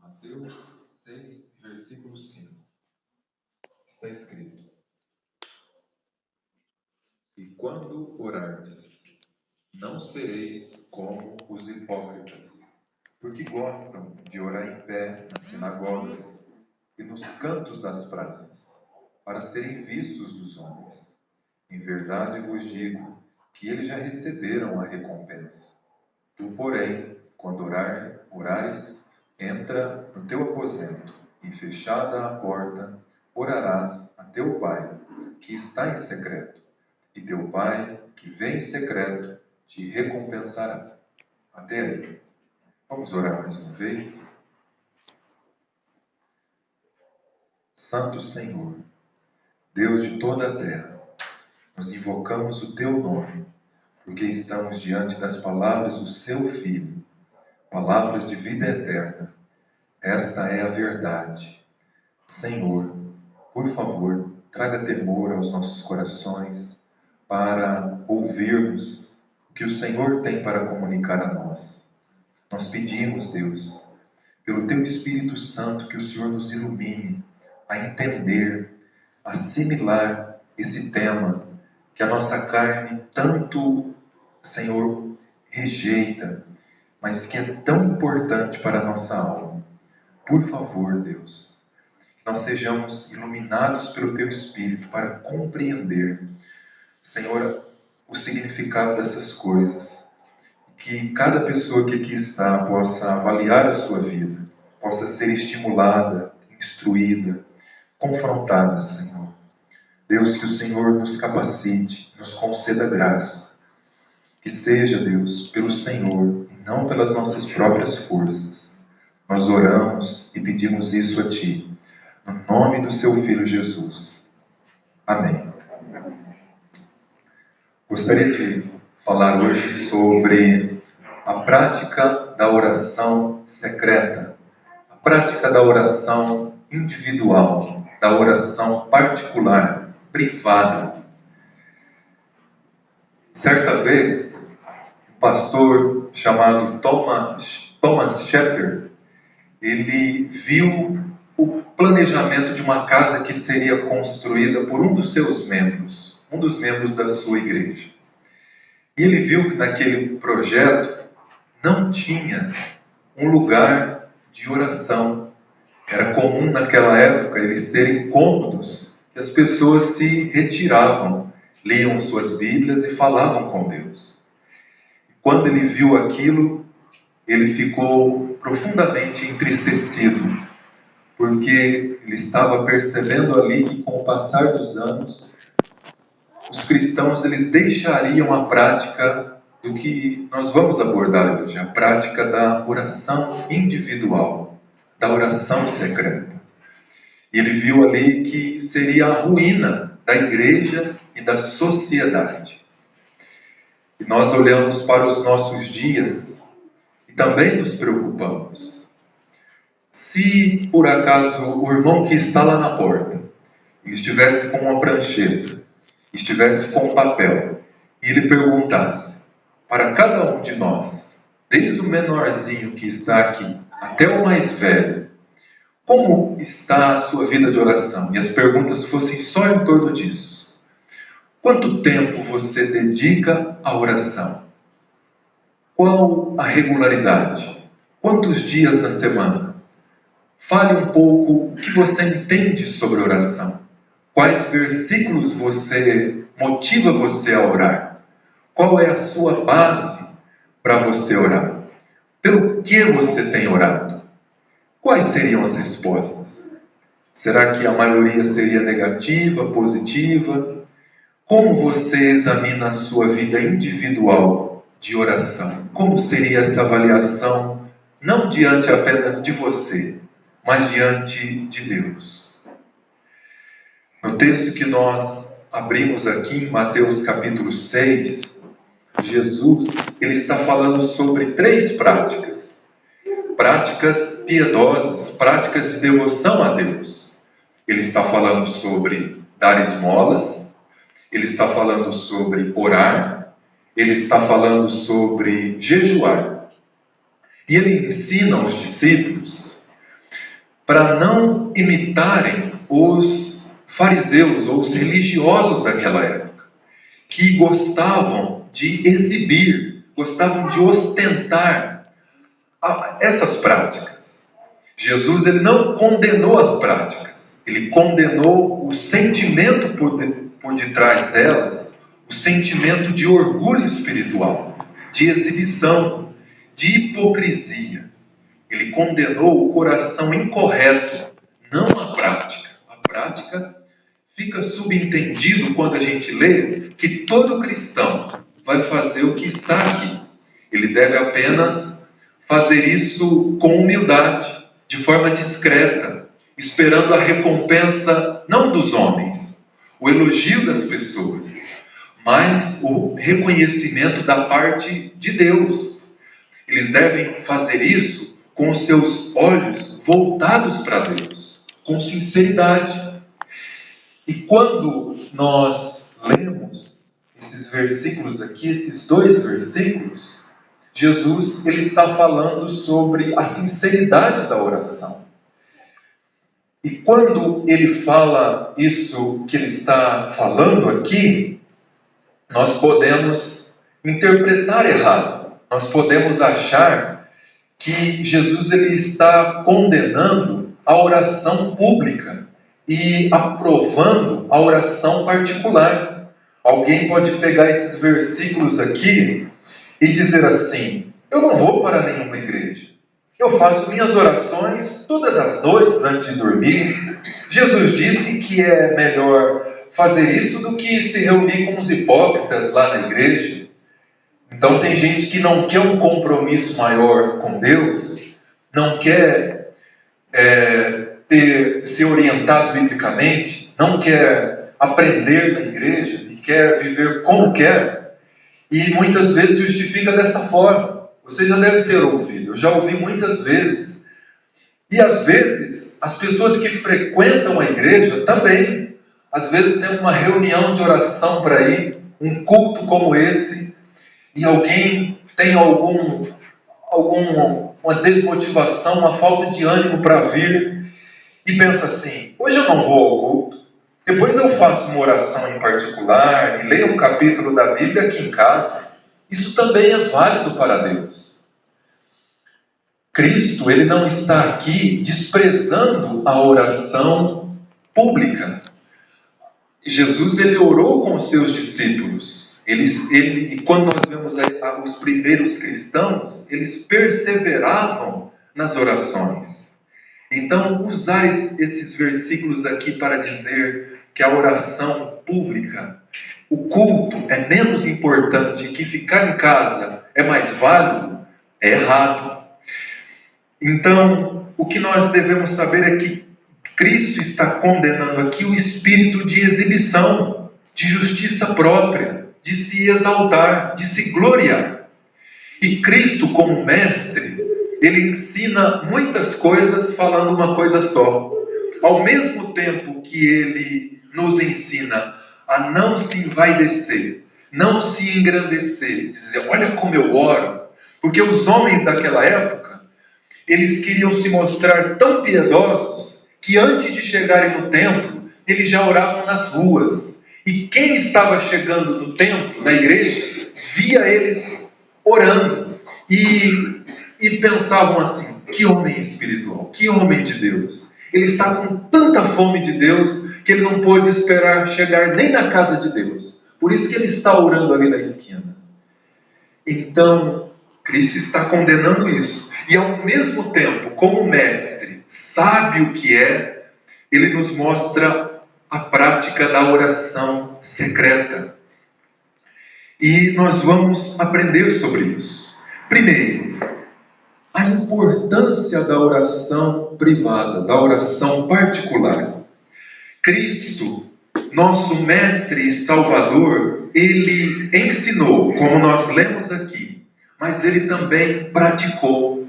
Mateus 6, versículo 5. Está escrito: E quando orardes, não sereis como os hipócritas, porque gostam de orar em pé nas sinagogas e nos cantos das praças, para serem vistos dos homens. Em verdade vos digo que eles já receberam a recompensa. Tu, porém, quando orares, entra no teu aposento, e fechada a porta, orarás a teu Pai, que está em secreto, e teu Pai, que vem em secreto, te recompensará. Até aí. Vamos orar mais uma vez? Santo Senhor, Deus de toda a terra, nós invocamos o teu nome, porque estamos diante das palavras do seu Filho, palavras de vida eterna. Esta é a verdade. Senhor, por favor, traga temor aos nossos corações para ouvirmos o que o Senhor tem para comunicar a nós. Nós pedimos, Deus, pelo Teu Espírito Santo, que o Senhor nos ilumine a entender, a assimilar esse tema que a nossa carne tanto, Senhor, rejeita, mas que é tão importante para a nossa alma. Por favor, Deus, que nós sejamos iluminados pelo Teu Espírito para compreender, Senhor, o significado dessas coisas. Que cada pessoa que aqui está possa avaliar a sua vida, possa ser estimulada, instruída, confrontada, Senhor. Deus, que o Senhor nos capacite, nos conceda graça. Que seja, Deus, pelo Senhor e não pelas nossas próprias forças. Nós oramos e pedimos isso a Ti, no nome do Seu Filho Jesus. Amém. Gostaria de falar hoje sobre a prática da oração secreta, a prática da oração individual, da oração particular, privada. Certa vez, um pastor chamado Thomas Shepard, ele viu o planejamento de uma casa que seria construída por um dos seus membros, um dos membros da sua igreja. E ele viu que naquele projeto não tinha um lugar de oração. Era comum naquela época eles terem cômodos que as pessoas se retiravam, liam suas Bíblias e falavam com Deus. Quando ele viu aquilo, ele ficou profundamente entristecido, porque ele estava percebendo ali que com o passar dos anos, os cristãos eles deixariam a prática do que nós vamos abordar hoje, a prática da oração individual, da oração secreta. E ele viu ali que seria a ruína da igreja e da sociedade. E nós olhamos para os nossos dias e também nos preocupamos. Se por acaso o irmão que está lá na porta estivesse com uma prancheta, estivesse com um papel, e ele perguntasse para cada um de nós, desde o menorzinho que está aqui até o mais velho, como está a sua vida de oração? E as perguntas fossem só em torno disso. Quanto tempo você dedica à oração? Qual a regularidade? Quantos dias na semana? Fale um pouco o que você entende sobre oração. Quais versículos motiva você a orar? Qual é a sua base para você orar? Pelo que você tem orado? Quais seriam as respostas? Será que a maioria seria negativa, positiva? Como você examina a sua vida individual de oração? Como seria essa avaliação, não diante apenas de você, mas diante de Deus? No texto que nós abrimos aqui em Mateus capítulo 6, Jesus ele está falando sobre 3 práticas piedosas, práticas de devoção a Deus. Ele está falando sobre dar esmolas, ele está falando sobre orar, ele está falando sobre jejuar. E ele ensina aos discípulos para não imitarem os fariseus ou os religiosos daquela época, que gostavam de exibir, gostavam de ostentar essas práticas. Jesus ele não condenou as práticas, ele condenou o sentimento por detrás delas, o sentimento de orgulho espiritual, de exibição, de hipocrisia. Ele condenou o coração incorreto, não a prática. A prática fica subentendido quando a gente lê que todo cristão vai fazer o que está aqui. Ele deve apenas fazer isso com humildade, de forma discreta, esperando a recompensa não dos homens, o elogio das pessoas, mas o reconhecimento da parte de Deus. Eles devem fazer isso com os seus olhos voltados para Deus, com sinceridade. E quando nós lemos esses versículos aqui, esses 2 versículos, Jesus ele está falando sobre a sinceridade da oração. E quando ele fala isso que ele está falando aqui, nós podemos interpretar errado. Nós podemos achar que Jesus ele está condenando a oração pública e aprovando a oração particular. Alguém pode pegar esses versículos aqui e dizer assim: eu não vou para nenhuma igreja. Eu faço minhas orações todas as noites antes de dormir. Jesus disse que é melhor fazer isso do que se reunir com os hipócritas lá na igreja. Então tem gente que não quer um compromisso maior com Deus, não quer ser orientado biblicamente, não quer aprender na igreja e quer viver como quer, e muitas vezes justifica dessa forma. Você já deve ter ouvido, eu já ouvi muitas vezes. E às vezes, as pessoas que frequentam a igreja também, às vezes tem uma reunião de oração para ir, um culto como esse, e alguém tem uma desmotivação, uma falta de ânimo para vir, e pensa assim: hoje eu não vou ao culto, depois eu faço uma oração em particular, e leio um capítulo da Bíblia aqui em casa. Isso também é válido para Deus. Cristo, ele não está aqui desprezando a oração pública. Jesus, ele orou com os seus discípulos. E quando nós vemos os primeiros cristãos, eles perseveravam nas orações. Então, usar esses versículos aqui para dizer que a oração pública, o culto é menos importante, que ficar em casa é mais válido, é errado. Então, o que nós devemos saber é que Cristo está condenando aqui o espírito de exibição, de justiça própria, de se exaltar, de se gloriar. E Cristo, como mestre, ele ensina muitas coisas falando uma coisa só. Ao mesmo tempo que ele nos ensina a não se envaidecer, não se engrandecer, dizer: olha como eu oro, porque os homens daquela época, eles queriam se mostrar tão piedosos que antes de chegarem no templo, eles já oravam nas ruas. E quem estava chegando no templo, na igreja, via eles orando e pensavam assim: que homem espiritual, que homem de Deus. Ele está com tanta fome de Deus que ele não pôde esperar chegar nem na casa de Deus. Por isso que ele está orando ali na esquina. Então, Cristo está condenando isso. E ao mesmo tempo, como mestre, sabe o que é, ele nos mostra a prática da oração secreta. E nós vamos aprender sobre isso. Primeiro, a importância da oração privada, da oração particular. Cristo, nosso mestre e salvador, ele ensinou, como nós lemos aqui, mas ele também praticou.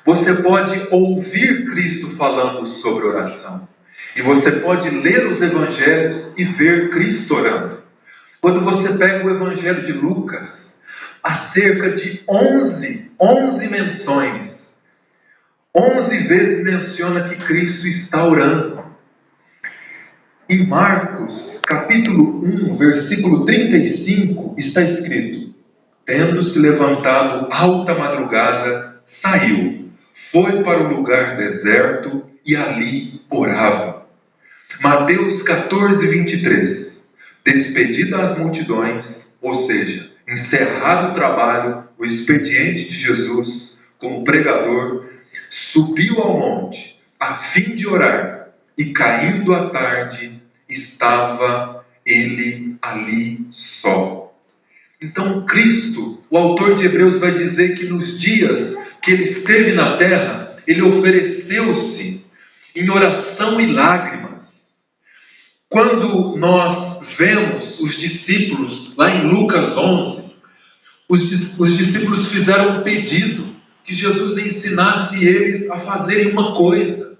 Você pode ouvir Cristo falando sobre oração. E você pode ler os evangelhos e ver Cristo orando. Quando você pega o evangelho de Lucas, há cerca de 11 menções 11 vezes menciona que Cristo está orando. Em Marcos, capítulo 1, versículo 35, está escrito: tendo-se levantado alta madrugada, saiu, foi para o lugar deserto e ali orava. Mateus 14, 23. Despedida as multidões, ou seja, encerrado o trabalho, o expediente de Jesus como pregador, subiu ao monte a fim de orar, e caindo a tarde, estava ele ali só. Então Cristo, o autor de Hebreus, vai dizer que nos dias que ele esteve na terra, ele ofereceu-se em oração e lágrimas. Quando nós vemos os discípulos, lá em Lucas 11, os discípulos fizeram um pedido que Jesus ensinasse eles a fazerem uma coisa.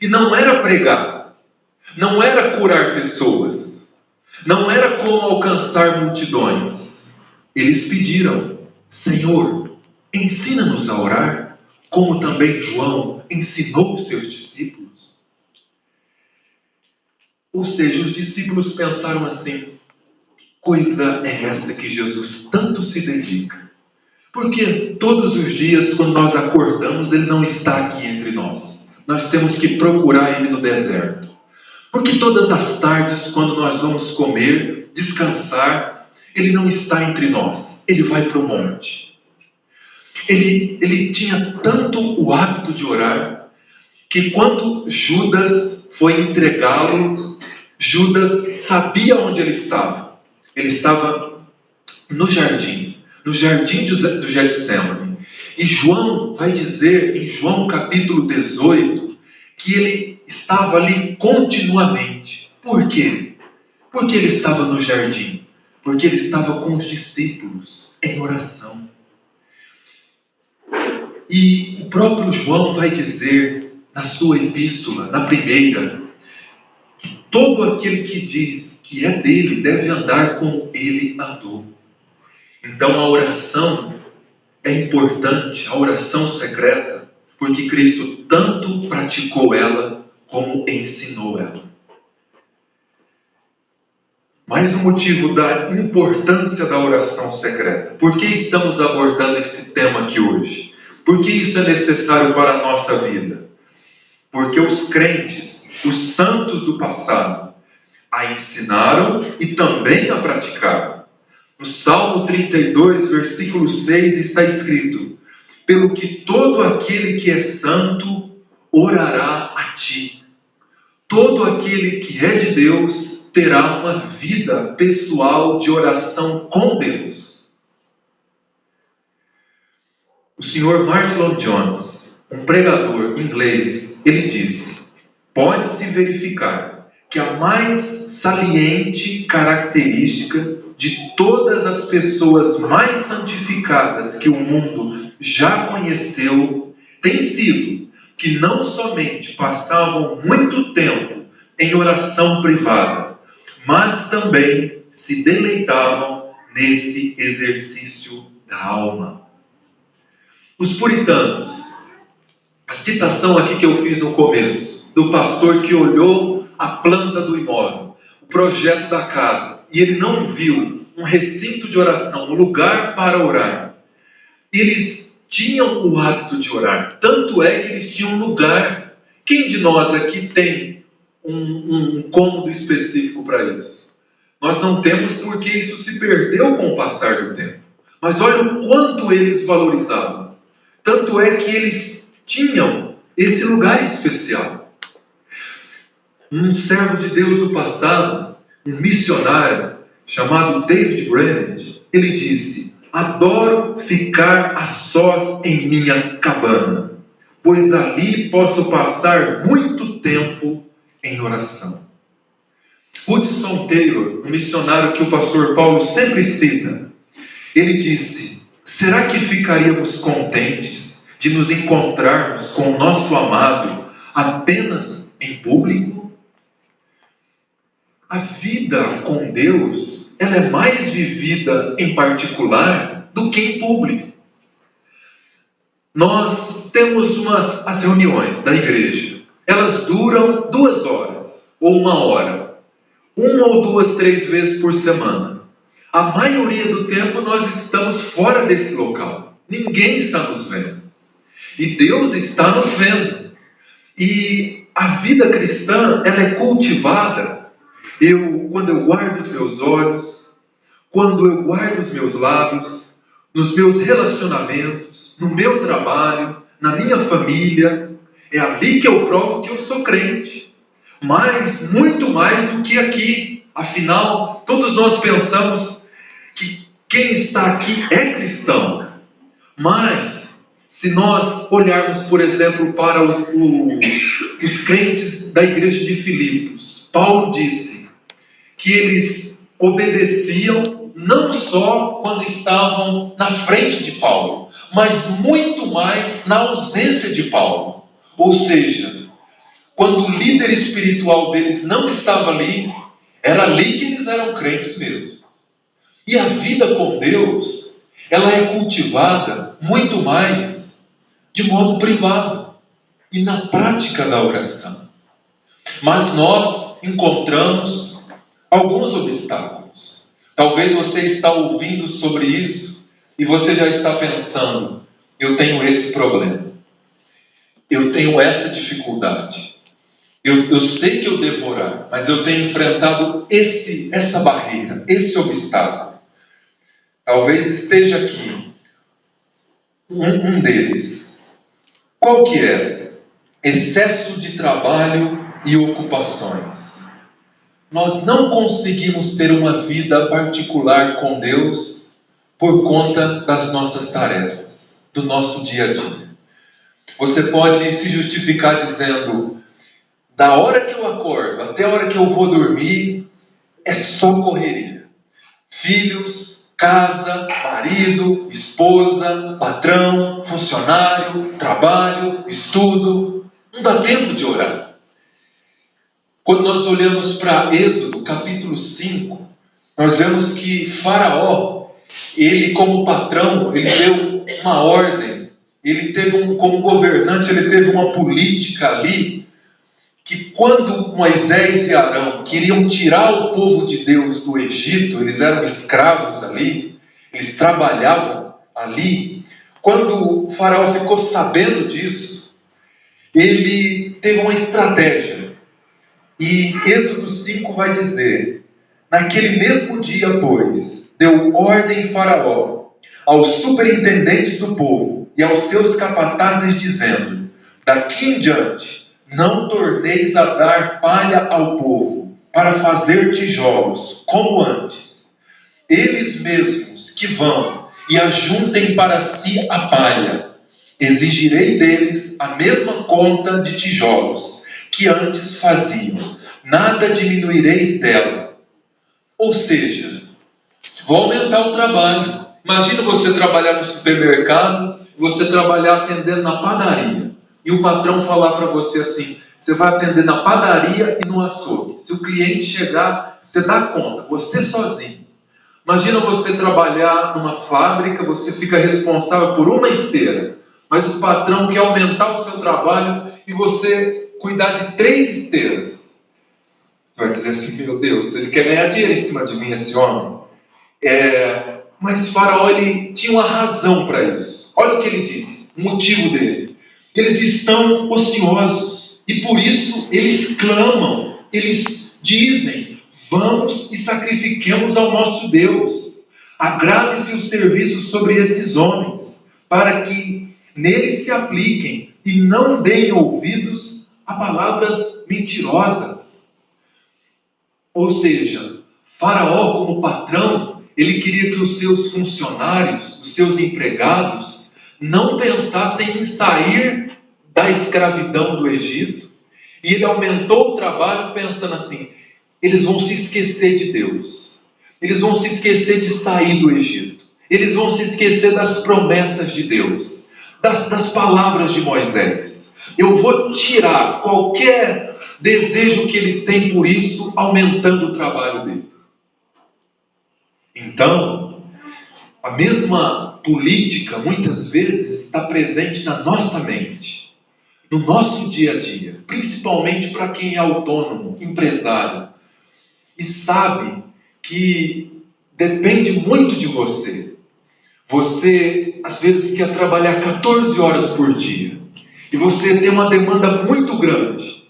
E não era pregar, não era curar pessoas, não era como alcançar multidões. Eles pediram: Senhor, ensina-nos a orar, como também João ensinou os seus discípulos. Ou seja, os discípulos pensaram assim: que coisa é essa que Jesus tanto se dedica? Porque todos os dias, quando nós acordamos, Ele não está aqui entre nós. Nós temos que procurar Ele no deserto. Porque todas as tardes, quando nós vamos comer, descansar, Ele não está entre nós. Ele vai para o monte. Ele tinha tanto o hábito de orar, que quando Judas foi entregá-lo, Judas sabia onde ele estava. Ele estava no jardim do Getsemane. E João vai dizer em João capítulo 18 que ele estava ali continuamente. Por quê? Porque ele estava no jardim. Porque ele estava com os discípulos em oração. E o próprio João vai dizer na sua epístola, na primeira, que todo aquele que diz que é dele deve andar como ele andou. Então a oração é importante, a oração secreta, porque Cristo tanto praticou ela como ensinou ela. Mais um motivo da importância da oração secreta. Por que estamos abordando esse tema aqui hoje? Por que isso é necessário para a nossa vida? Porque os crentes, os santos do passado, a ensinaram e também a praticaram. No Salmo 32, versículo 6, está escrito: pelo que todo aquele que é santo orará a ti. Todo aquele que é de Deus terá uma vida pessoal de oração com Deus. O senhor Martin Lloyd-Jones, um pregador inglês, ele disse: pode-se verificar que a mais saliente característica de todas as pessoas mais santificadas que o mundo já conheceu tem sido que não somente passavam muito tempo em oração privada, mas também se deleitavam nesse exercício da alma. Os puritanos, a citação aqui que eu fiz no começo, do pastor que olhou a planta do imóvel, o projeto da casa, e ele não viu um recinto de oração, um lugar para orar. Eles tinham o hábito de orar, tanto é que eles tinham um lugar. Quem de nós aqui tem um cômodo específico para isso? Nós não temos, porque isso se perdeu com o passar do tempo. Mas olha o quanto eles valorizavam. Tanto é que eles tinham esse lugar especial. Um servo de Deus do passado, um missionário chamado David Brainerd, ele disse: adoro ficar a sós em minha cabana, pois ali posso passar muito tempo em oração. Hudson Taylor, um missionário que o pastor Paulo sempre cita, ele disse: será que ficaríamos contentes de nos encontrarmos com o nosso amado apenas em público? A vida com Deus, ela é mais vivida em particular do que em público. nós temos as reuniões da igreja. Elas duram 2 horas ou 1 hora. 1 ou 2, 3 vezes por semana. A maioria do tempo nós estamos fora desse local. Ninguém está nos vendo. E Deus está nos vendo. E a vida cristã, ela é cultivada. Quando eu guardo os meus olhos, quando eu guardo os meus lábios, nos meus relacionamentos, no meu trabalho, na minha família, é ali que eu provo que eu sou crente. Mas, muito mais do que aqui. Afinal, todos nós pensamos que quem está aqui é cristão. Mas, se nós olharmos, por exemplo, para os crentes da igreja de Filipos, Paulo disse que eles obedeciam não só quando estavam na frente de Paulo, mas muito mais na ausência de Paulo. Ou seja, quando o líder espiritual deles não estava ali, era ali que eles eram crentes mesmo. E a vida com Deus, ela é cultivada muito mais de modo privado e na prática da oração. Mas nós encontramos alguns obstáculos. Talvez você está ouvindo sobre isso e você já está pensando, eu tenho esse problema. Eu tenho essa dificuldade. Eu sei que eu devo orar, mas eu tenho enfrentado essa barreira, esse obstáculo. Talvez esteja aqui um deles. Qual que é? Excesso de trabalho e ocupações. Nós não conseguimos ter uma vida particular com Deus por conta das nossas tarefas, do nosso dia a dia. Você pode se justificar dizendo, da hora que eu acordo até a hora que eu vou dormir, é só correria. Filhos, casa, marido, esposa, patrão, funcionário, trabalho, estudo. Não dá tempo de orar. Quando nós olhamos para Êxodo, capítulo 5, nós vemos que Faraó, ele como patrão, ele deu uma ordem. Ele teve como governante, ele teve uma política ali, que quando Moisés e Arão queriam tirar o povo de Deus do Egito, eles eram escravos ali, eles trabalhavam ali. Quando o Faraó ficou sabendo disso, ele teve uma estratégia. E Êxodo 5 vai dizer, naquele mesmo dia, pois, deu ordem em Faraó aos superintendentes do povo e aos seus capatazes, dizendo, daqui em diante, não torneis a dar palha ao povo, para fazer tijolos, como antes. Eles mesmos que vão e ajuntem para si a palha. Exigirei deles a mesma conta de tijolos que antes faziam. Nada diminuireis dela. Ou seja, vou aumentar o trabalho. Imagina você trabalhar no supermercado, você trabalhar atendendo na padaria. E o patrão falar para você assim, você vai atender na padaria e no açougue. Se o cliente chegar, você dá conta, você sozinho. Imagina você trabalhar numa fábrica, você fica responsável por uma esteira, mas o patrão quer aumentar o seu trabalho e você cuidar de 3 esteiras. Você vai dizer assim, meu Deus, ele quer ganhar dinheiro em cima de mim, esse homem. Mas Faraó, ele tinha uma razão para isso. Olha o que ele disse, o motivo dele. Eles estão ociosos e por isso eles clamam, eles dizem, vamos e sacrifiquemos ao nosso Deus. Agrave-se o serviço sobre esses homens, para que neles se apliquem e não deem ouvidos a palavras mentirosas. Ou seja, Faraó, como patrão, ele queria que os seus funcionários, os seus empregados, não pensassem em sair da escravidão do Egito. E ele aumentou o trabalho pensando assim, eles vão se esquecer de Deus. Eles vão se esquecer de sair do Egito. Eles vão se esquecer das promessas de Deus, das palavras de Moisés. Eu vou tirar qualquer desejo que eles têm por isso, aumentando o trabalho deles. Então, A mesma política, muitas vezes, está presente na nossa mente, no nosso dia a dia, principalmente para quem é autônomo, empresário, e sabe que depende muito de você. Você, às vezes, quer trabalhar 14 horas por dia, e você tem uma demanda muito grande,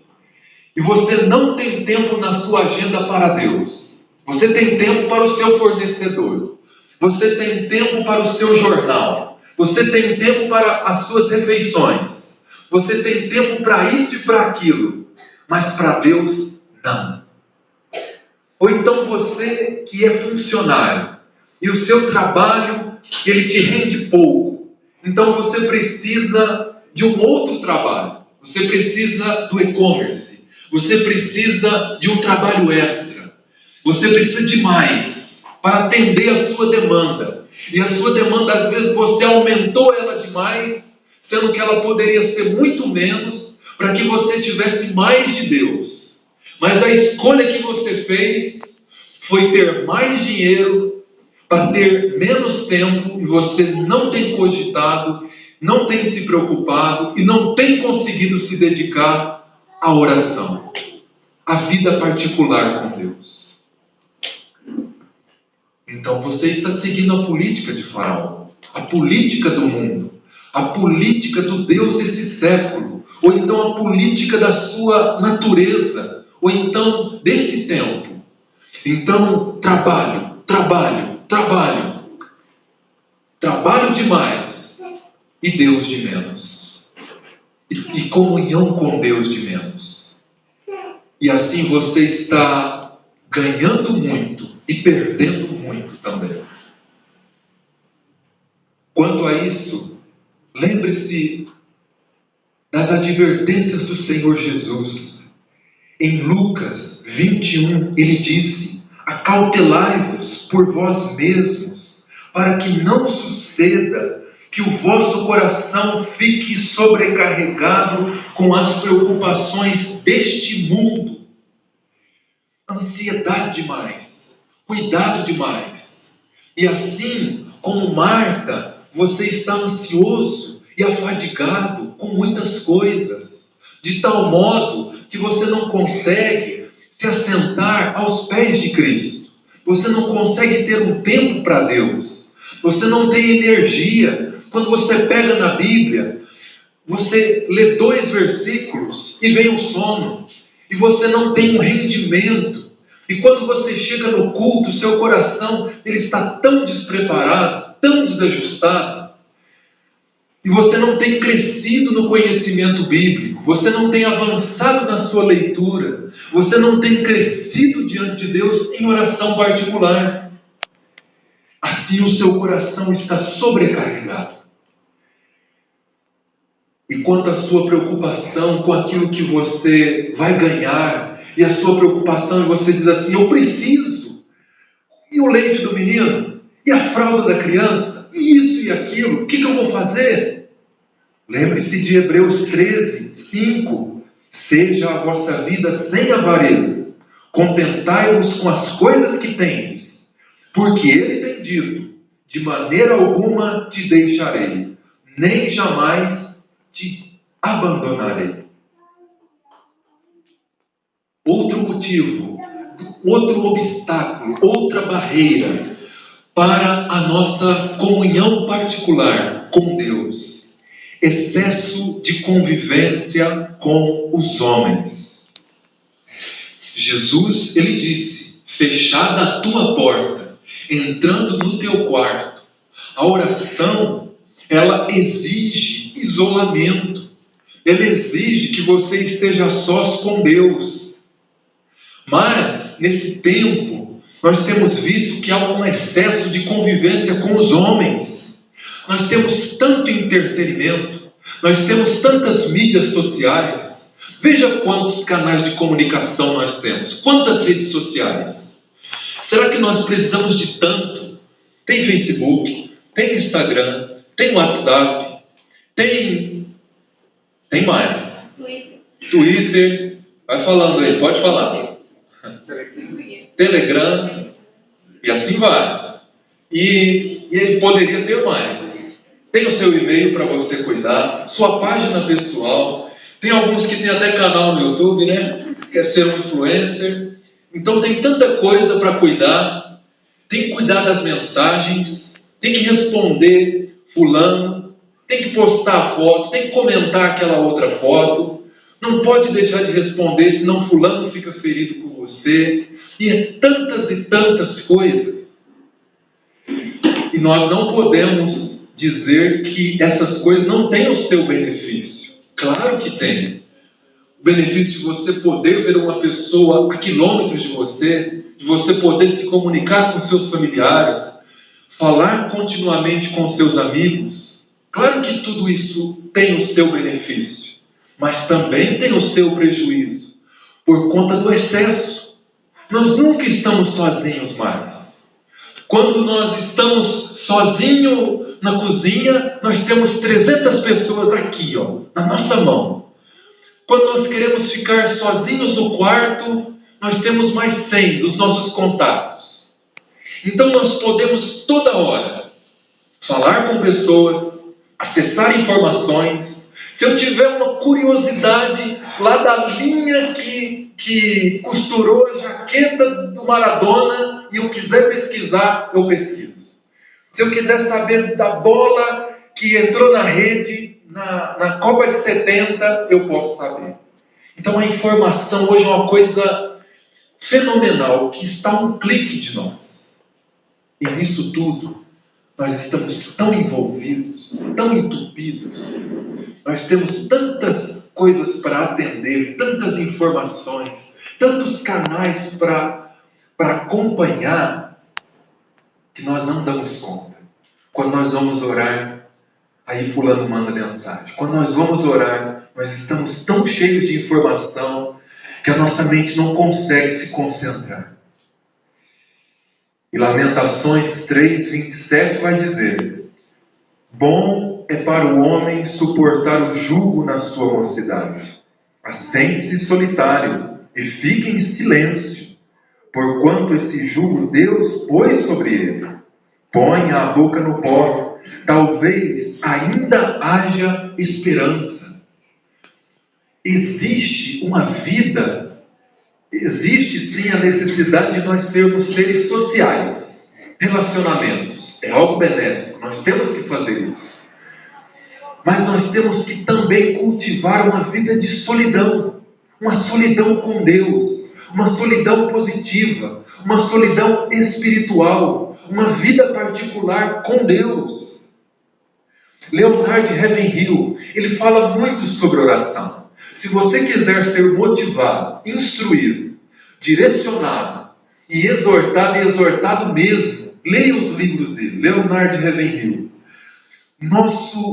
e você não tem tempo na sua agenda para Deus. Você tem tempo para o seu fornecedor. Você tem tempo para o seu jornal. Você tem tempo para as suas refeições. Você tem tempo para isso e para aquilo. Mas para Deus, não. Ou então você que é funcionário e o seu trabalho, ele te rende pouco. Então você precisa de um outro trabalho. Você precisa do e-commerce. Você precisa de um trabalho extra. Você precisa de mais para atender a sua demanda. E a sua demanda, às vezes, você aumentou ela demais, sendo que ela poderia ser muito menos, para que você tivesse mais de Deus. Mas a escolha que você fez foi ter mais dinheiro para ter menos tempo, e você não tem cogitado, não tem se preocupado e não tem conseguido se dedicar à oração, à vida particular com Deus. Então você está seguindo a política de Faraó, a política do mundo, a política do Deus desse século, ou então a política da sua natureza, ou então desse tempo. Então, trabalho demais e Deus de menos, e comunhão com Deus de menos. E assim você está ganhando muito e perdendo muito também. Quanto a isso, lembre-se das advertências do Senhor Jesus. Em Lucas 21, ele disse: acautelai-vos por vós mesmos, para que não suceda que o vosso coração fique sobrecarregado com as preocupações deste mundo. Ansiedade demais, cuidado demais. E assim como Marta, você está ansioso e afadigado com muitas coisas, de tal modo que você não consegue se assentar aos pés de Cristo. Você não consegue ter um tempo para Deus. Você não tem energia. Quando você pega na Bíblia, você lê 2 versículos e vem o sono. E você não tem um rendimento. E quando você chega no culto, seu coração ele está tão despreparado, tão desajustado. E você não tem crescido no conhecimento bíblico. Você não tem avançado na sua leitura. Você não tem crescido diante de Deus em oração particular. Assim o seu coração está sobrecarregado. E quanto à sua preocupação com aquilo que você vai ganhar, e a sua preocupação, e você diz assim: eu preciso. E o leite do menino? E a fralda da criança? E isso e aquilo? O que eu vou fazer? Lembre-se de Hebreus 13, 5. Seja a vossa vida sem avareza. Contentai-vos com as coisas que tendes. Porque ele tem dito: de maneira alguma te deixarei, nem jamais te abandonarei. Outro motivo, outro obstáculo, outra barreira para a nossa comunhão particular com Deus: excesso de convivência com os homens. Jesus, ele disse: fechada a tua porta, entrando no teu quarto. A oração, ela exige isolamento. Ela exige que você esteja a sós com Deus. Mas, nesse tempo, nós temos visto que há um excesso de convivência com os homens. Nós temos tanto entretenimento, nós temos tantas mídias sociais. Veja quantos canais de comunicação nós temos, quantas redes sociais. Será que nós precisamos de tanto? Tem Facebook, tem Instagram, tem WhatsApp, tem mais. Twitter. Vai falando aí, pode falar. Telegram, e assim vai. E E ele poderia ter mais. Tem o seu e-mail para você cuidar, sua página pessoal. Tem alguns que tem até canal no YouTube, né? Quer ser um influencer. Então tem tanta coisa para cuidar. Tem que cuidar das mensagens. Tem que responder fulano. Tem que postar a foto. Tem que comentar aquela outra foto. Não pode deixar de responder, senão fulano fica ferido com você. E tantas coisas. E nós não podemos dizer que essas coisas não têm o seu benefício. Claro que tem. O benefício de você poder ver uma pessoa a quilômetros de você poder se comunicar com seus familiares, falar continuamente com seus amigos. Claro que tudo isso tem o seu benefício, mas também tem o seu prejuízo, por conta do excesso. Nós nunca estamos sozinhos mais. Quando nós estamos sozinhos na cozinha, nós temos 300 pessoas aqui, na nossa mão. Quando nós queremos ficar sozinhos no quarto, nós temos mais 100 dos nossos contatos. Então nós podemos toda hora falar com pessoas, acessar informações. Se eu tiver uma curiosidade lá da linha que costurou a jaqueta do Maradona e eu quiser pesquisar, eu pesquiso. Se eu quiser saber da bola que entrou na rede na Copa de 70, eu posso saber. Então a informação hoje é uma coisa fenomenal que está a um clique de nós. E nisso tudo, nós estamos tão envolvidos, tão entupidos. Nós temos tantas coisas para atender, tantas informações, tantos canais para acompanhar, que nós não damos conta. Quando nós vamos orar, aí fulano manda mensagem. Quando nós vamos orar, nós estamos tão cheios de informação que a nossa mente não consegue se concentrar. E Lamentações 3:27 vai dizer: bom é para o homem suportar o jugo na sua mocidade. Assente-se solitário e fique em silêncio, porquanto esse jugo Deus pôs sobre ele. Ponha a boca no pó, talvez ainda haja esperança. Existe sim a necessidade de nós sermos seres sociais. Relacionamentos é algo benéfico, nós temos que fazer isso. Mas nós temos que também cultivar uma vida de solidão. Uma solidão com Deus, uma solidão positiva, uma solidão espiritual, uma vida particular com Deus. Leonard Ravenhill, ele fala muito sobre oração. Se você quiser ser motivado, instruído, direcionado e exortado mesmo, leia os livros dele, Leonard Ravenhill.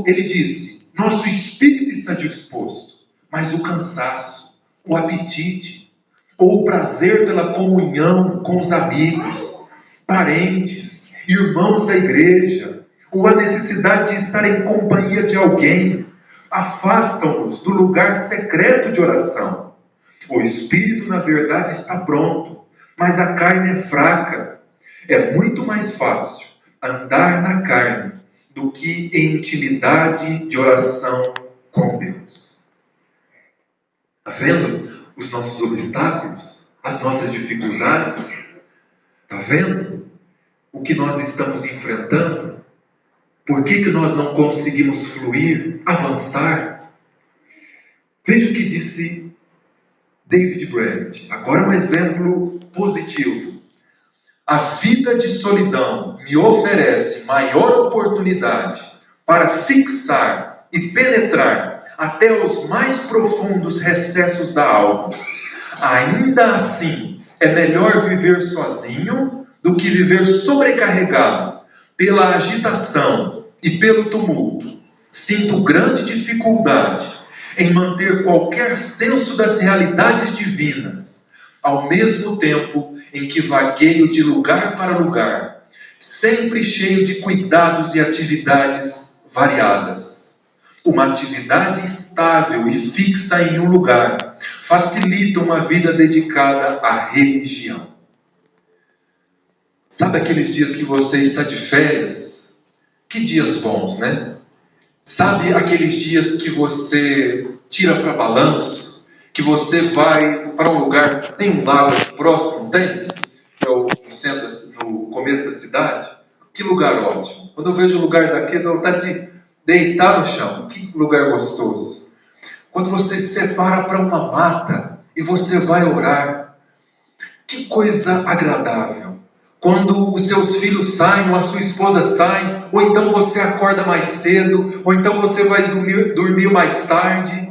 Ele disse, nosso espírito está disposto, mas o cansaço, o apetite, ou o prazer pela comunhão com os amigos, parentes, irmãos da igreja, ou a necessidade de estar em companhia de alguém, afastam-nos do lugar secreto de oração. O espírito, na verdade, está pronto, mas a carne é fraca. É muito mais fácil andar na carne do que em intimidade de oração com Deus. Está vendo os nossos obstáculos? As nossas dificuldades? Está vendo o que nós estamos enfrentando? Por que nós não conseguimos fluir, avançar? Veja o que disse David Brainerd. Agora um exemplo positivo. A vida de solidão me oferece maior oportunidade para fixar e penetrar até os mais profundos recessos da alma. Ainda assim, é melhor viver sozinho do que viver sobrecarregado pela agitação e pelo tumulto. Sinto grande dificuldade em manter qualquer senso das realidades divinas, ao mesmo tempo em que vagueio de lugar para lugar, sempre cheio de cuidados e atividades variadas. Uma atividade estável e fixa em um lugar facilita uma vida dedicada à religião. Sabe aqueles dias que você está de férias Que dias bons, né? Sabe aqueles dias que você tira para balanço, que você vai para um lugar, tem um lago próximo, não tem? Que é o centro, no começo da cidade. Que lugar ótimo. Quando eu vejo um lugar daquele, eu vontade de deitar no chão. Que lugar gostoso. Quando você se separa para uma mata e você vai orar, que coisa agradável. Quando os seus filhos saem, ou a sua esposa sai, ou então você acorda mais cedo, ou então você vai dormir mais tarde,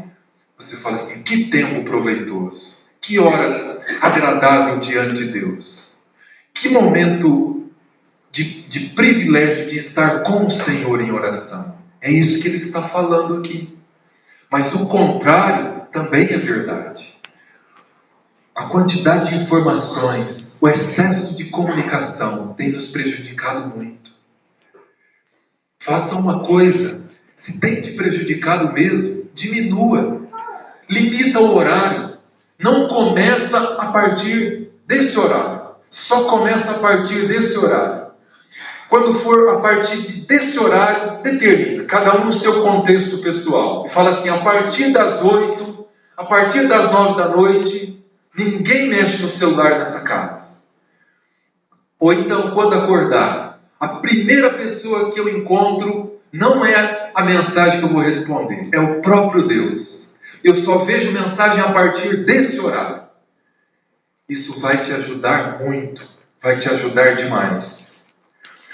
você fala assim, que tempo proveitoso, que hora agradável diante de Deus, que momento de privilégio de estar com o Senhor em oração. É isso que ele está falando aqui. Mas o contrário também é verdade. A quantidade de informações, o excesso de comunicação tem nos prejudicado muito. Faça uma coisa, se tem te prejudicado mesmo, diminua. Limita o horário. Não começa a partir desse horário. Só começa a partir desse horário. Quando for a partir desse horário, determina, cada um no seu contexto pessoal. E fala assim, a partir das 8, a partir das 9 da noite, ninguém mexe no celular nessa casa. Ou então, quando acordar, a primeira pessoa que eu encontro não é a mensagem que eu vou responder, é o próprio Deus. Eu só vejo mensagem a partir desse horário. Isso vai te ajudar muito, vai te ajudar demais.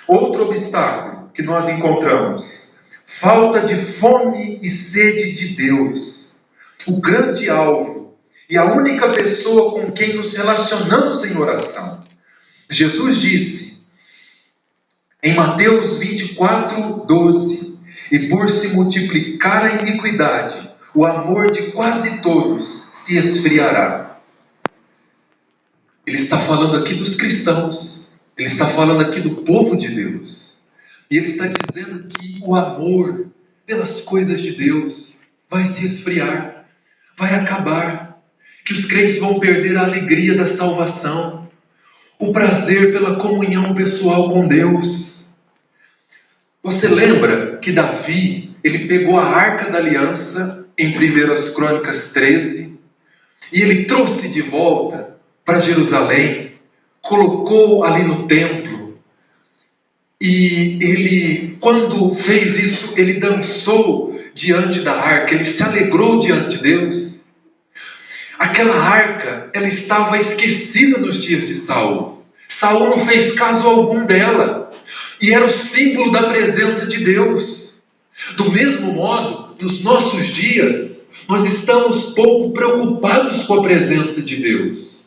Outro obstáculo que nós encontramos, falta de fome e sede de Deus. O grande alvo e a única pessoa com quem nos relacionamos em oração. Jesus disse, em Mateus 24, 12, e por se multiplicar a iniquidade, o amor de quase todos se esfriará. Ele está falando aqui dos cristãos. Ele está falando aqui do povo de Deus. E ele está dizendo que o amor pelas coisas de Deus vai se esfriar, vai acabar. Que os crentes vão perder a alegria da salvação, o prazer pela comunhão pessoal com Deus. Você lembra que Davi, ele pegou a Arca da Aliança em 1 Crônicas 13 e ele trouxe de volta para Jerusalém, colocou ali no templo, e ele, quando fez isso, ele dançou diante da arca, ele se alegrou diante de Deus. Aquela arca, ela estava esquecida nos dias de Saul. Saul não fez caso algum dela, e era o símbolo da presença de Deus. Do mesmo modo, nos nossos dias, nós estamos pouco preocupados com a presença de Deus.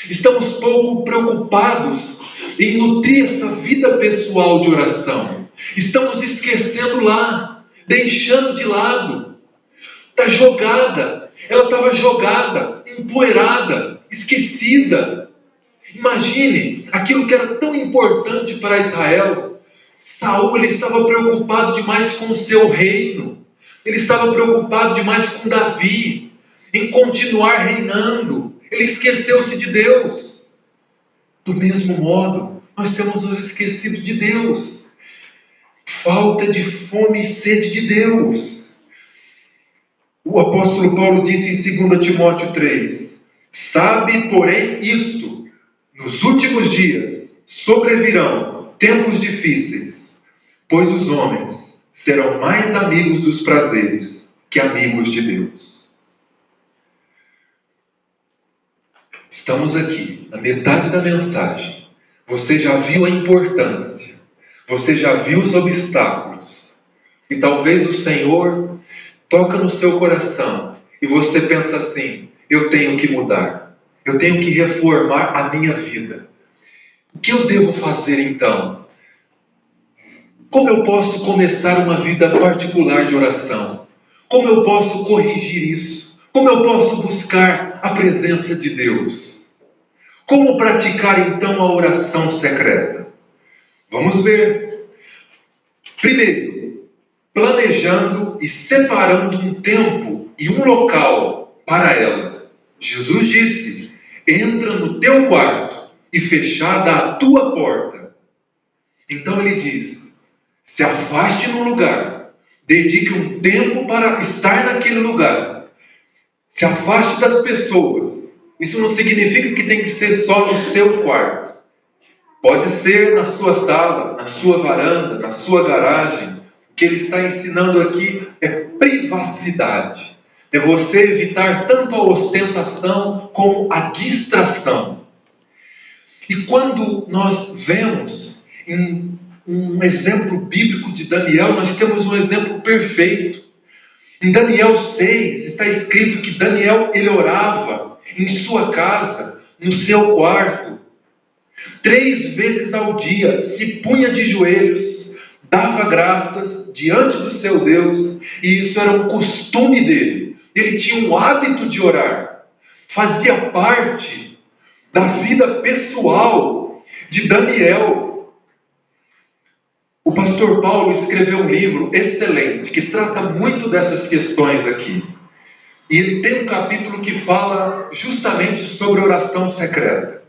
Estamos pouco preocupados em nutrir essa vida pessoal de oração. Estamos esquecendo lá, deixando de lado. Está jogada, ela estava jogada, empoeirada, esquecida. Imagine aquilo que era tão importante para Israel. Saul, ele estava preocupado demais com o seu reino. Ele estava preocupado demais com Davi, em continuar reinando. Ele esqueceu-se de Deus. Do mesmo modo, nós temos nos esquecido de Deus. Falta de fome e sede de Deus. O apóstolo Paulo disse em 2 Timóteo 3, sabe, porém, isto, nos últimos dias sobrevirão tempos difíceis, pois os homens serão mais amigos dos prazeres que amigos de Deus. Estamos aqui, na metade da mensagem. Você já viu a importância. Você já viu os obstáculos. E talvez o Senhor toca no seu coração. E você pensa assim, eu tenho que mudar. Eu tenho que reformar a minha vida. O que eu devo fazer então? Como eu posso começar uma vida particular de oração? Como eu posso corrigir isso? Como eu posso buscar a presença de Deus? Como praticar então a oração secreta? Vamos ver. Primeiro, planejando e separando um tempo e um local para ela. Jesus disse, entra no teu quarto e fechada a tua porta. Então ele diz, Se afaste num lugar. Dedique um tempo para estar naquele lugar. Se afaste das pessoas. Isso não significa que tem que ser só no seu quarto. Pode ser na sua sala, na sua varanda, na sua garagem. O que ele está ensinando aqui é privacidade. É você evitar tanto a ostentação como a distração. E quando nós vemos em um exemplo bíblico de Daniel, nós temos um exemplo perfeito. Em Daniel 6 está escrito que Daniel ele orava em sua casa, no seu quarto, 3 vezes ao dia, se punha de joelhos, dava graças diante do seu Deus, e isso era um costume dele. Ele tinha um hábito de orar, fazia parte da vida pessoal de Daniel. O pastor Paulo escreveu um livro excelente, que trata muito dessas questões aqui. E ele tem um capítulo que fala justamente sobre oração secreta.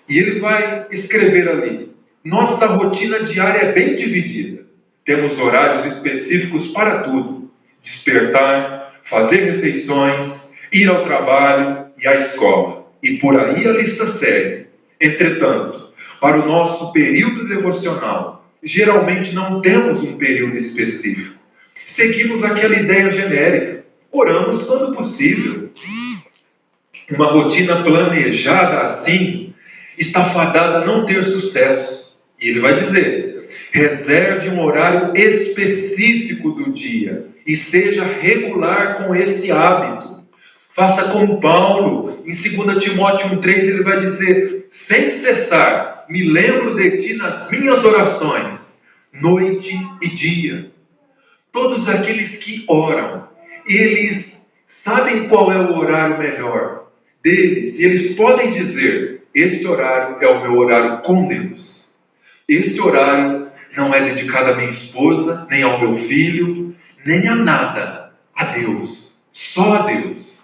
E ele vai escrever ali: nossa rotina diária é bem dividida. Temos horários específicos para tudo: despertar, fazer refeições, ir ao trabalho e à escola. E por aí a lista segue. Entretanto, para o nosso período devocional, geralmente não temos um período específico. Seguimos aquela ideia genérica. Oramos quando possível. Uma rotina planejada assim está fadada a não ter sucesso. E ele vai dizer: reserve um horário específico do dia e seja regular com esse hábito. Faça como Paulo, em 2 Timóteo 1,3, ele vai dizer: sem cessar, me lembro de ti nas minhas orações, noite e dia. Todos aqueles que oram, eles sabem qual é o horário melhor deles, e eles podem dizer: esse horário é o meu horário com Deus. Esse horário não é dedicado à minha esposa, nem ao meu filho, nem a nada, a Deus, só a Deus.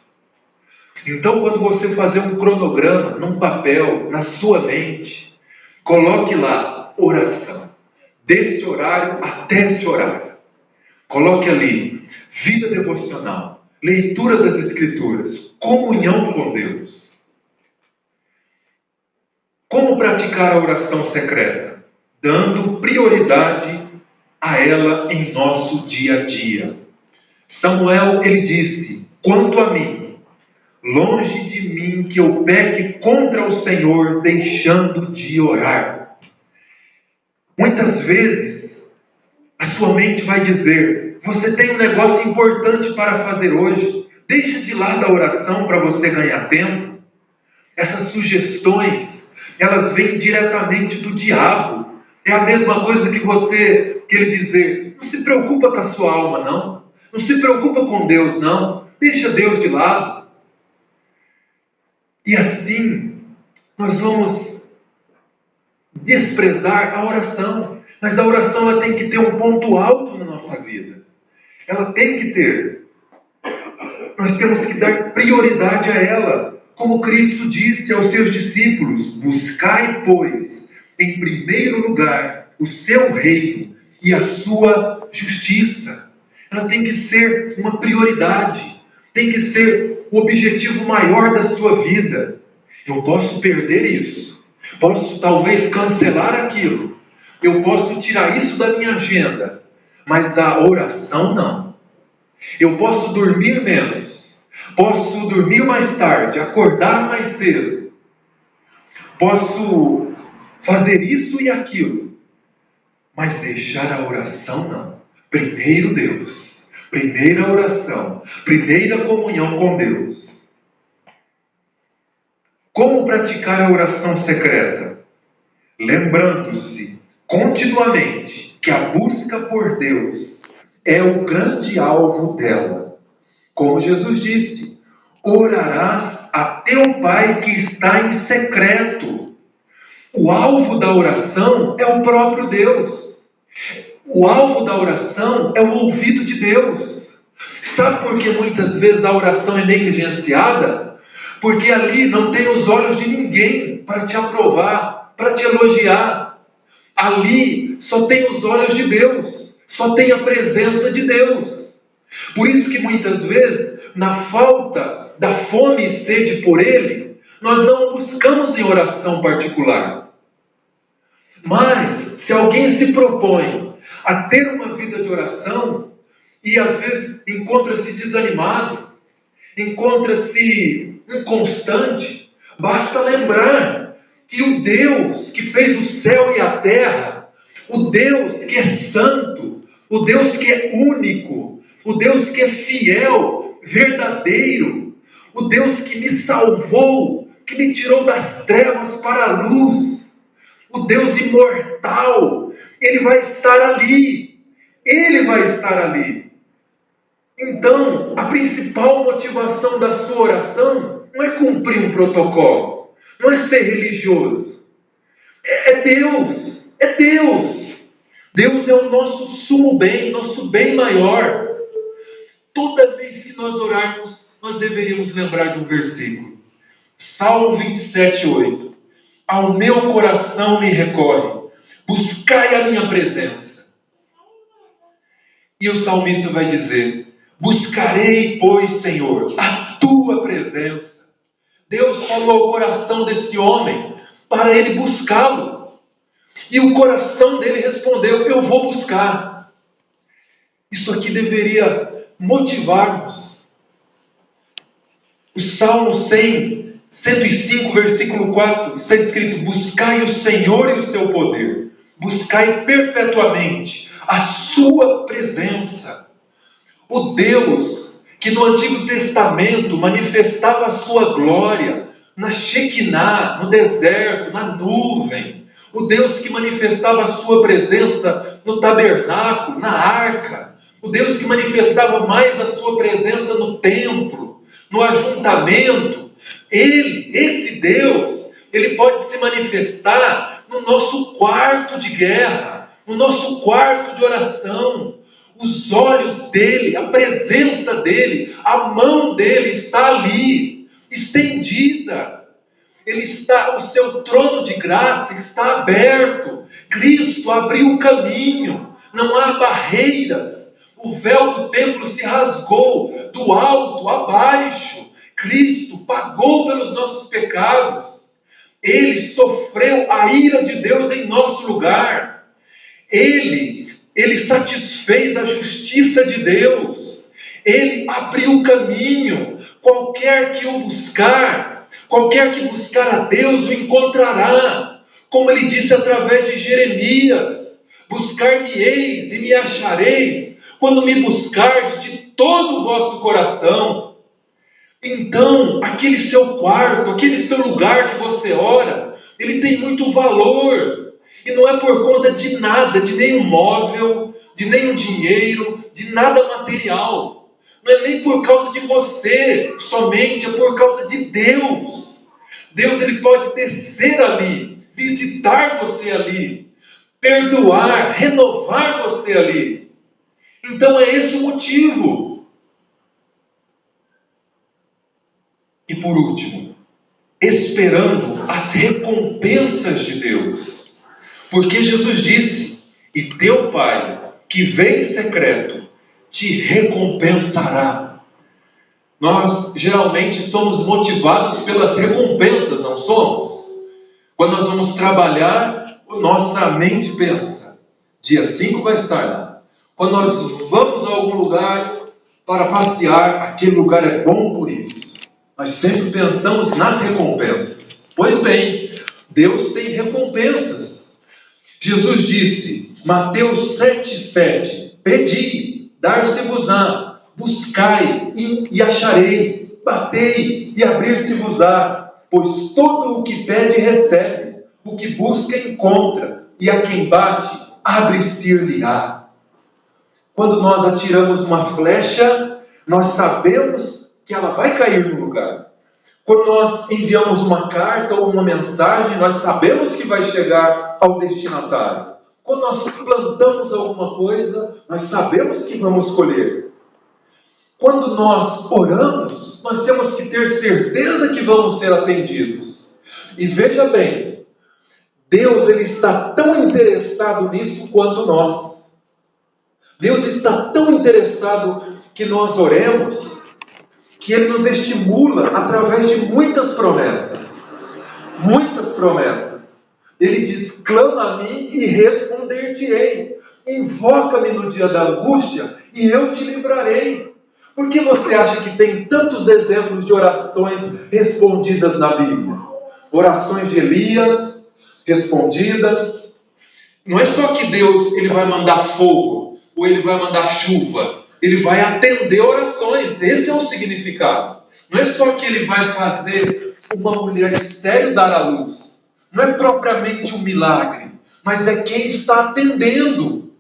Então, quando você fazer um cronograma num papel, na sua mente, coloque lá oração, desse horário até esse horário. Coloque ali vida devocional, leitura das Escrituras, comunhão com Deus. Como praticar a oração secreta? Dando prioridade a ela em nosso dia a dia. Samuel, ele disse: quanto a mim, longe de mim que eu peque contra o Senhor, deixando de orar. Muitas vezes, a sua mente vai dizer: você tem um negócio importante para fazer hoje, deixa de lado a oração para você ganhar tempo. Essas sugestões, elas vêm diretamente do diabo. É a mesma coisa que ele dizer: não se preocupa com a sua alma, não. Não se preocupa com Deus, não. Deixa Deus de lado. E assim, nós vamos desprezar a oração. Mas a oração ela tem que ter um ponto alto na nossa vida. Ela tem que ter. Nós temos que dar prioridade a ela. Como Cristo disse aos seus discípulos: buscai, pois, em primeiro lugar o seu reino e a sua justiça. Ela tem que ser uma prioridade. Tem que ser o objetivo maior da sua vida. Eu posso perder isso. Posso talvez cancelar aquilo. Eu posso tirar isso da minha agenda. Mas a oração não. Eu posso dormir menos. Posso dormir mais tarde, acordar mais cedo. Posso fazer isso e aquilo. Mas deixar a oração não. Primeiro Deus. Primeira oração. Primeira comunhão com Deus. Como praticar a oração secreta? Lembrando-se continuamente que a busca por Deus é o grande alvo dela. Como Jesus disse: orarás a teu Pai que está em secreto. O alvo da oração é o próprio Deus. O alvo da oração é o ouvido de Deus. Sabe por que muitas vezes a oração é negligenciada? Porque ali não tem os olhos de ninguém para te aprovar, para te elogiar. Ali ali só tem os olhos de Deus, só tem a presença de Deus. Por isso que muitas vezes, na falta da fome e sede por Ele, nós não o buscamos em oração particular. Mas, se alguém se propõe a ter uma vida de oração, e às vezes encontra-se desanimado, encontra-se inconstante, basta lembrar que o Deus que fez o céu e a terra, o Deus que é santo, o Deus que é único, o Deus que é fiel, verdadeiro, o Deus que me salvou, que me tirou das trevas para a luz, o Deus imortal, Ele vai estar ali. Ele vai estar ali. Então, a principal motivação da sua oração não é cumprir um protocolo, não é ser religioso. É Deus, é Deus. Deus é o nosso sumo bem, nosso bem maior. Toda vez que nós orarmos, nós deveríamos lembrar de um versículo. Salmo 27:8. Ao meu coração me recorre, buscai a minha presença. E o salmista vai dizer, buscarei, pois, Senhor, a tua presença. Deus falou ao coração desse homem para ele buscá-lo. E o coração dele respondeu, eu vou buscar. Isso aqui deveria motivar-nos. O Salmo 105, versículo 4, está escrito, buscai o Senhor e o seu poder. Buscai perpetuamente a sua presença. O Deus que no Antigo Testamento manifestava a sua glória na Shekinah, no deserto, na nuvem. O Deus que manifestava a sua presença no tabernáculo, na arca. O Deus que manifestava mais a sua presença no templo, no ajuntamento. Esse Deus, Ele pode se manifestar no nosso quarto de guerra, no nosso quarto de oração. Os olhos dele, a presença dele, a mão dele está ali, estendida. O seu trono de graça está aberto. Cristo abriu o caminho, não há barreiras. O véu do templo se rasgou do alto a baixo. Cristo pagou pelos nossos pecados. Ele sofreu a ira de Deus em nosso lugar. Ele satisfez a justiça de Deus. Ele abriu o caminho. Qualquer que buscar a Deus o encontrará. Como ele disse através de Jeremias, buscar-me-eis e me achareis, quando me buscardes de todo o vosso coração. Então, aquele seu quarto, aquele seu lugar que você ora, ele tem muito valor. E não é por conta de nada, de nenhum móvel, de nenhum dinheiro, de nada material. Não é nem por causa de você somente, é por causa de Deus. Deus, Ele pode descer ali, visitar você ali, perdoar, renovar você ali. Então é esse o motivo. E por último, esperando as recompensas de Deus. Porque Jesus disse, e teu Pai, que vem em secreto, te recompensará. Nós geralmente somos motivados pelas recompensas, não somos? Quando nós vamos trabalhar, nossa mente pensa, dia 5 vai estar lá. Quando nós vamos a algum lugar para passear, aquele lugar é bom por isso. Nós sempre pensamos nas recompensas. Pois bem, Deus tem recompensas. Jesus disse, Mateus 7,7, pedi, dar-se-vos-á, buscai e achareis, batei e abrir-se-vos-á, pois todo o que pede recebe, o que busca encontra, e a quem bate, abre-se-lhe-á. Quando nós atiramos uma flecha, nós sabemos que ela vai cair no lugar. Quando nós enviamos uma carta ou uma mensagem, nós sabemos que vai chegar ao destinatário. Quando nós plantamos alguma coisa, nós sabemos que vamos colher. Quando nós oramos, nós temos que ter certeza que vamos ser atendidos. E veja bem, Deus, ele está tão interessado nisso quanto nós. Deus está tão interessado que nós oremos, que Ele nos estimula através de muitas promessas. Muitas promessas. Ele diz: clama a mim e responder-te-ei. Invoca-me no dia da angústia e eu te livrarei. Por que você acha que tem tantos exemplos de orações respondidas na Bíblia? Orações de Elias respondidas. Não é só que Deus ele vai mandar fogo, ou ele vai mandar chuva. Ele vai atender orações. Esse é o significado. Não é só que ele vai fazer uma mulher estéril dar à luz. Não é propriamente um milagre, mas é quem está atendendo.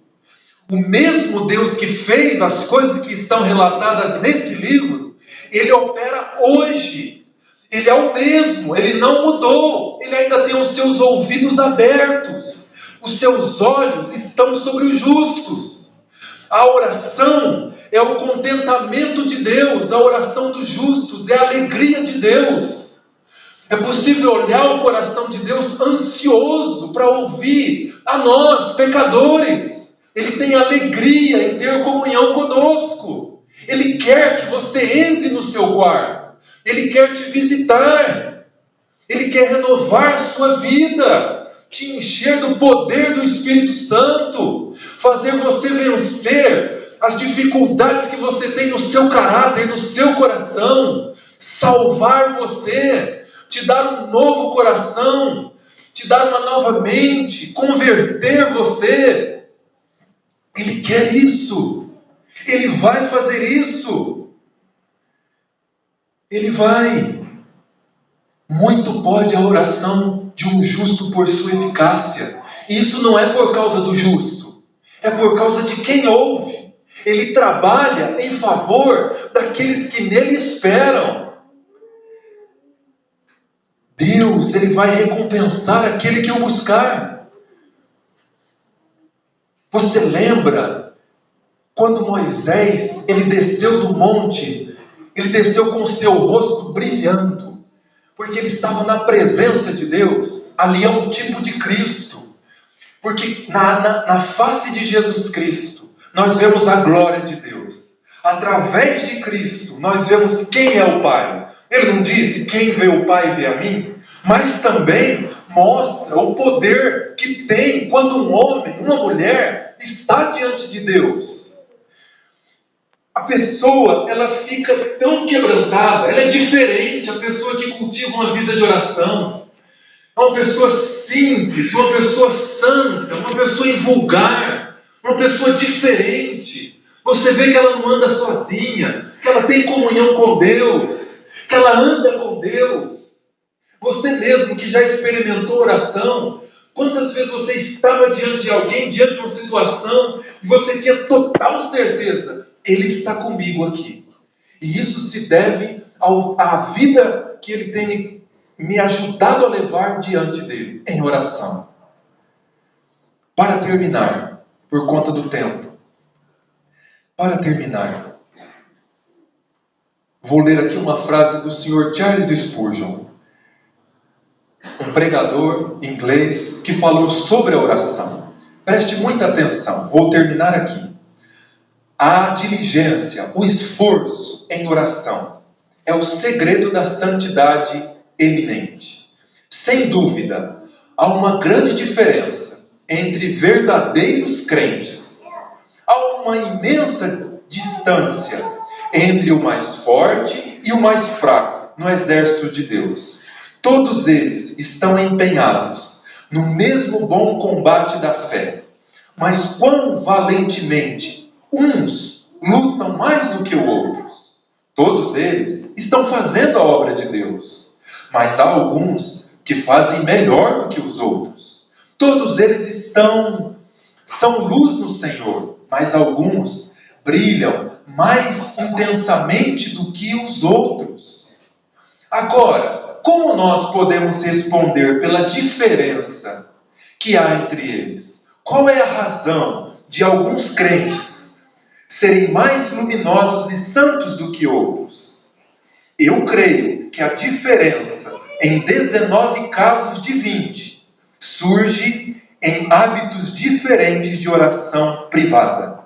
O mesmo Deus que fez as coisas que estão relatadas nesse livro, Ele opera hoje. Ele é o mesmo, Ele não mudou. Ele ainda tem os seus ouvidos abertos. Os seus olhos estão sobre os justos. A oração é o contentamento de Deus. A oração dos justos é a alegria de Deus. É possível olhar o coração de Deus ansioso para ouvir a nós, pecadores. Ele tem alegria em ter comunhão conosco. Ele quer que você entre no seu quarto. Ele quer te visitar. Ele quer renovar sua vida, te encher do poder do Espírito Santo, fazer você vencer as dificuldades que você tem no seu caráter, no seu coração, salvar você, te dar um novo coração, te dar uma nova mente, converter você. Ele quer isso. Ele vai fazer isso. Ele vai. Muito pode a oração de um justo por sua eficácia. E isso não é por causa do justo. É por causa de quem ouve. Ele trabalha em favor daqueles que nele esperam. Deus, Ele vai recompensar aquele que o buscar. Você lembra quando Moisés, ele desceu do monte, ele desceu com o seu rosto brilhando, porque ele estava na presença de Deus. Ali é um tipo de Cristo, porque na face de Jesus Cristo, nós vemos a glória de Deus. Através de Cristo, nós vemos quem é o Pai. Ele não disse: quem vê o Pai vê a mim, mas também mostra o poder que tem quando um homem, uma mulher, está diante de Deus. A pessoa, ela fica tão quebrantada, ela é diferente. A pessoa que cultiva uma vida de oração é uma pessoa simples, uma pessoa santa, uma pessoa invulgar, uma pessoa diferente. Você vê que ela não anda sozinha, que ela tem comunhão com Deus, que ela anda com Deus. Você mesmo que já experimentou oração, quantas vezes você estava diante de alguém, diante de uma situação, e você tinha total certeza: Ele está comigo aqui. E isso se deve à vida que Ele tem me ajudado a levar diante dEle, em oração. Para terminar, por conta do tempo, vou ler aqui uma frase do Sr. Charles Spurgeon, um pregador inglês que falou sobre a oração. Preste muita atenção, vou terminar aqui. A diligência, o esforço em oração é o segredo da santidade eminente. Sem dúvida, há uma grande diferença entre verdadeiros crentes. Há uma imensa distância entre o mais forte e o mais fraco no exército de Deus. Todos eles estão empenhados no mesmo bom combate da fé. Mas quão valentemente uns lutam mais do que outros. Todos eles estão fazendo a obra de Deus, mas há alguns que fazem melhor do que os outros. Todos eles são luz no Senhor, mas alguns brilham mais intensamente do que os outros. Agora, como nós podemos responder pela diferença que há entre eles? Qual é a razão de alguns crentes serem mais luminosos e santos do que outros? Eu creio que a diferença em 19 casos de 20 surge em hábitos diferentes de oração privada.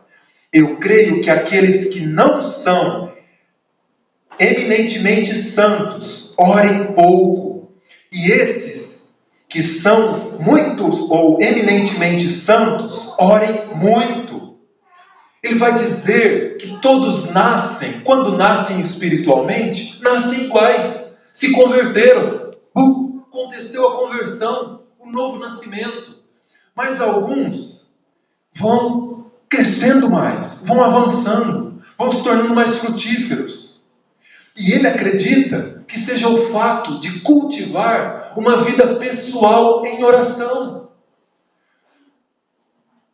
Eu creio que aqueles que não são eminentemente santos orem pouco, e esses que são muitos ou eminentemente santos orem muito. Ele vai dizer que todos nascem, quando nascem espiritualmente, nascem iguais, se converteram. Aconteceu a conversão, o novo nascimento. Mas alguns vão crescendo mais, vão avançando, vão se tornando mais frutíferos. E ele acredita que seja o fato de cultivar uma vida pessoal em oração.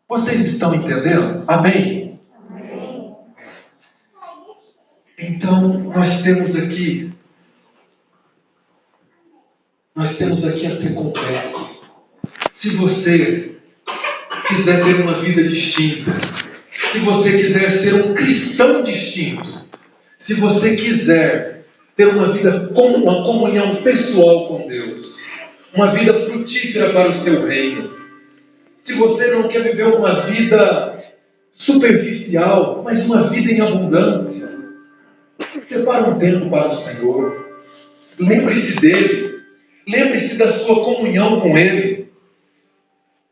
Vocês estão entendendo? Amém? Amém. Então, nós temos aqui as recompensas. Se você quiser ter uma vida distinta, se você quiser ser um cristão distinto, se você quiser ter uma vida com uma comunhão pessoal com Deus, uma vida frutífera para o seu reino, se você não quer viver uma vida superficial, mas uma vida em abundância, separe um tempo para o Senhor. Lembre-se dele. Lembre-se da sua comunhão com Ele.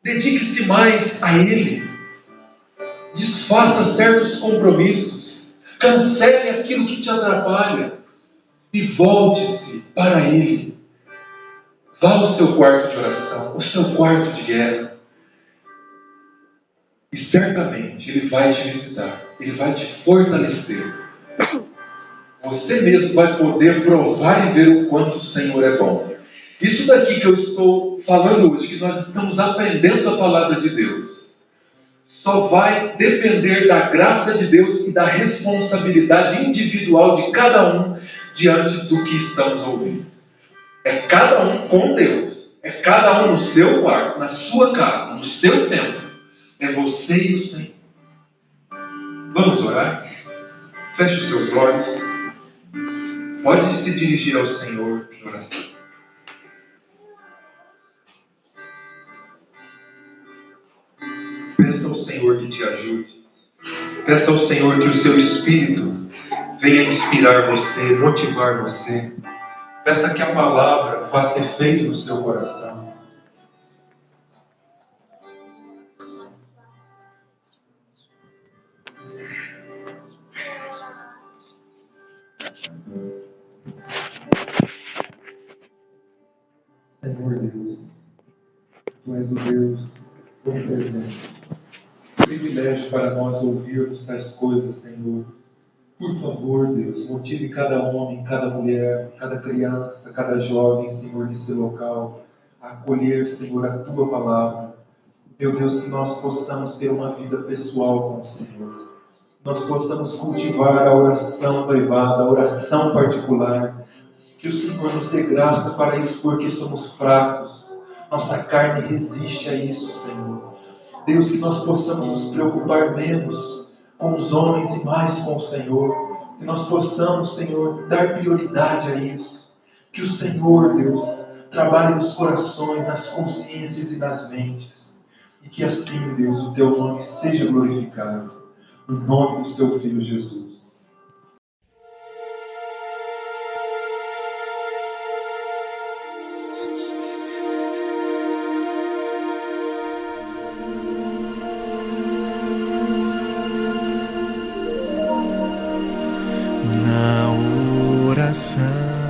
Dedique-se mais a Ele. Desfaça certos compromissos. Cancele aquilo que te atrapalha. E volte-se para Ele. Vá ao seu quarto de oração, ao seu quarto de guerra. E certamente Ele vai te visitar. Ele vai te fortalecer. Você mesmo vai poder provar e ver o quanto o Senhor é bom. Isso daqui que eu estou falando hoje, que nós estamos aprendendo a palavra de Deus, só vai depender da graça de Deus e da responsabilidade individual de cada um diante do que estamos ouvindo. É cada um com Deus. É cada um no seu quarto, na sua casa, no seu tempo. É você e o Senhor. Vamos orar? Feche os seus olhos. Pode se dirigir ao Senhor em oração. Peça ao Senhor que te ajude. Peça ao Senhor que o seu Espírito venha inspirar você, motivar você. Peça que a palavra faça efeito no seu coração. Senhor Deus, Tu és o Deus presente. Privilégio para nós ouvirmos tais coisas, Senhor. Por favor, Deus, motive cada homem, cada mulher, cada criança, cada jovem, Senhor, nesse local, a acolher, Senhor, a Tua palavra. Meu Deus, que nós possamos ter uma vida pessoal com o Senhor. Nós possamos cultivar a oração privada, a oração particular. Que o Senhor nos dê graça para isso, porque somos fracos. Nossa carne resiste a isso, Senhor. Deus, que nós possamos nos preocupar menos com os homens e mais com o Senhor. Que nós possamos, Senhor, dar prioridade a isso. Que o Senhor, Deus, trabalhe nos corações, nas consciências e nas mentes. E que assim, Deus, o Teu nome seja glorificado. No nome do Seu Filho Jesus. Na oração